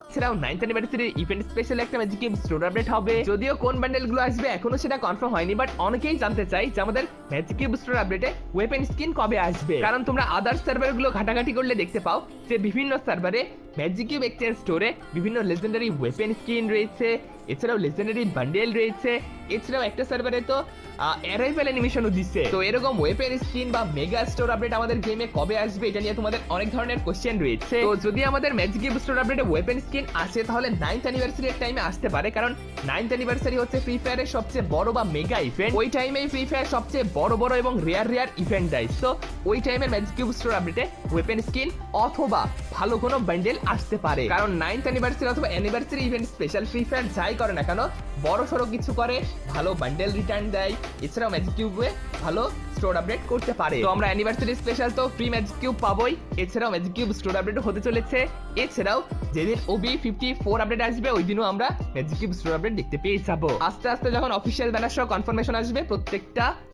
এছাড়াও 9th anniversary event special একটা magic cube store update হবে। যদিও কোন বান্ডেল গুলো আসবে এখনো সেটা কনফার্ম হয়নি, বাট অনেকেই জানতে চাই যে আমাদের ম্যাজিক কিউব স্টোর আপডেটে ওয়েপেন স্কিন কবে আসবে। কারণ তোমরা আদার সার্ভার গুলো ঘাটাঘাটি করলে দেখতে পাও যে বিভিন্ন সার্ভারে ম্যাজিক কিউব এক্সচেঞ্জ স্টোরে বিভিন্ন লেজেন্ডারি ওয়েপেন স্কিন রয়েছে, এছাড়াও লেজেন্ডারি বান্ডেল রয়েছে, এছাড়াও একটা সার্ভারে তো অ্যারাইভাল অ্যানিমেশনও দিচ্ছে। তো এরকম ওয়েপেন স্কিন বা মেগা স্টোর আপডেট আমাদের গেমে কবে আসবে এটা নিয়ে তোমাদের অনেক ধরনের কোশ্চেন রয়েছে। তো যদি আমাদের ম্যাজিক কিউব স্টোর আপডেটে ওয়েপেন স্কিন আসে তাহলে 9th অ্যানিভার্সারির টাইমে আসতে পারে, কারণ 9th অ্যানিভার্সারি হচ্ছে ফ্রি ফায়ারের সবচেয়ে বড় বা মেগা ইভেন্ট। ওই টাইমেই ফ্রি ফায়ার সবচেয়ে বড় বড় এবং রেয়ার ইভেন্ট দেয়। তো ওই টাইমে ম্যাজিক কিউব স্টোর আপডেটে ওয়েপেন স্কিন অথবা ভালো কোনো বান্ডেল আসতে পারে, কারণ 9th অ্যানিভার্সারি অথবা anniversary event special free fire যাই করে না কেন বড় সড়ো কিছু করে, ভালো বান্ডেল রিটার্ন দেয়, এছাড়াও ম্যাজিক কিউবে ভালো স্টোর আপডেট করতে পারে। তো আমরা অ্যানিভার্সারি স্পেশাল তো ফ্রি ম্যাজিক কিউব পাবোই, এছাড়াও ম্যাজিক কিউব স্টোর আপডেট হতে চলেছে। এছাড়াও যেদিন OB54 আপডেট আসবে ওই দিনও আমরা ম্যাজিক কিউব স্টোর আপডেট দেখতে পেয়ে যাবো। আস্তে আস্তে যখন অফিসিয়াল ব্যানার সহ কনফার্মেশন আসবে প্রত্যেকটা